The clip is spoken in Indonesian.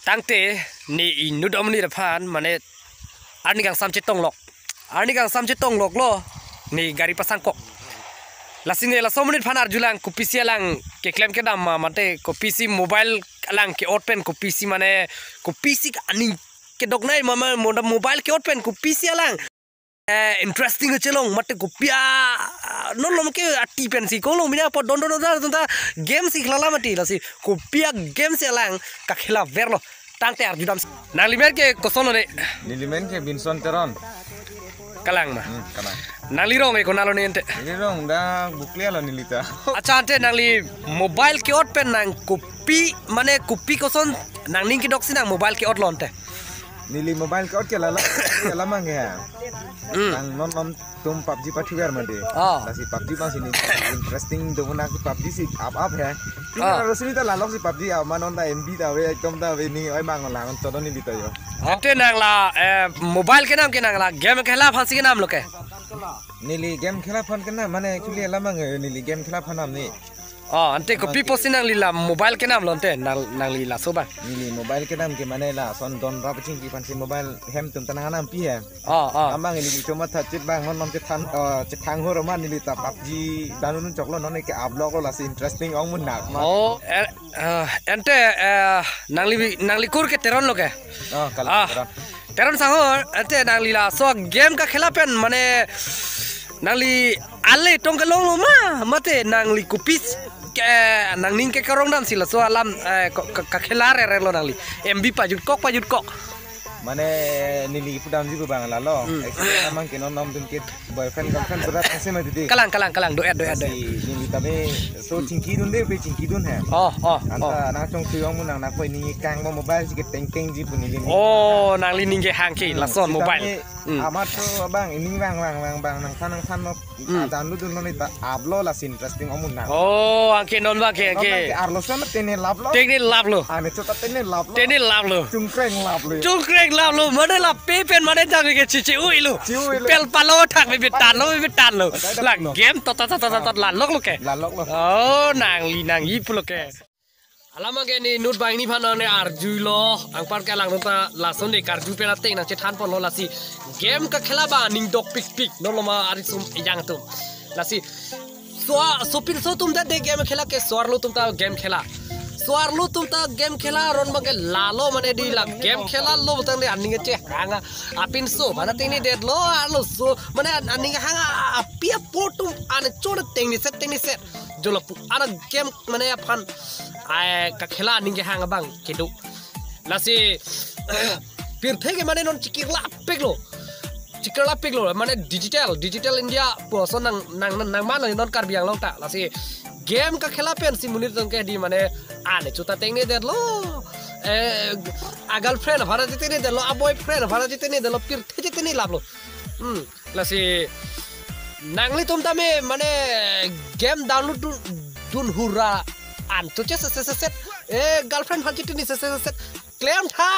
tangte ni inu domni depan mane arni gang samche tong lok lo ni gari pasang kok lasine la somenit phanar julang ko pc lang ke claim ke dam mate ko pc mobile lang ke open ko pc mane ko pc ani ke dognai mama mobile ke open ko pc lang interesting chelong mate ko pia non lom ke ati pensi ko lo mina po don da game si khlala mati lasi ko pia game se lang ka khela verlo tangte arjudam nang limer ke kosono ne nilimen ke binson teron kalang ma kalang nang lirong e konalo ne ente nilirong da buklia lo nilita acha ante nang li mobile ke open nang kopi mane kopi koson nang ning ki doksi nang mobile ke lonte nili mobile ke ke lala mang ya nang non tum PUBG patiwer made lasi PUBG bang sini interesting do na PUBG si up ya tina sini ta lalok si PUBG manon da MB da we tom da we ni oi mang lang to don nilita yo ate nang la mobile ke nam ke nang la game khela phansi ke nam lo ke nili game khela phan ke na mane actually lamang nili game khela phan nam ni ante kopi posi nang lila mobile ke nam lonte nang lila soba nili mobile ke nam ke mane la son don ra paching ki pansi mobile hem tum tanang nam pi ya amang nili cuma thachit bang non nom thang ho roman nili ta PUBG danun choklo non ke ablog lo lasi interesting ong mun nak ente nang li kur ke teron lo ke kala teron sangor ente nang lila so game ka khela pen mane nang li ale tong ke long lo ma mate nang li kupis nang ning ke karong dam sila so alam ka khelare re lo nang li MB pajut kok mane nili pudam jibu bang la lo amang ke non nom dun ke boyfriend girlfriend berat ase ma didi kalang do et nili tabe so chingki dun de be chingki dun hai anta na chong tuyong mun nang na koi ni kang mo mobile ji ke tengkeng ji pun nili nang li ning ke hang ke la son mobile amat to bang ini bang nang khan no dan lu dun no ta ablo la sin interesting omun na angke non ba ke arlo sama tene lablo ane chota tene lablo chungkreng lablo mane la pepen mane jang ke chichi uilu pel palo thak be bitan lo la game tot la lok lo ke nang li nang yi pulo ke alama ke ni nut bang ni phana ne arjui lo ang par ke lang ta la son de karju pe na te na che than pon lo la si game ka khela ba ning dok pik no lo ma ari sum ijang tum la si so pin so tum da de game khela ke swar lo tum ta game khela swar lo tum ta game khela ron ba ke la lo mane di la game khela lo tang de aning che hanga apin so mana ting ni de lo so mane aning hanga apia potum ane chod ting ni set jolo ana game mane phan ka khela ninge hang bang kedu lasi pir thege mane non chikirla peklo mane digital india poso nang man non kar biang long ta lasi game ka khela pen si munir tong ke di mane ane chuta teng ne de lo girlfriend bhara jite ne de lo boyfriend bhara jite ne de lo pir thege jite ne lablo lasi nangli tum tame mane game download dun hura an to set girlfriend bhar jite ni set claim tha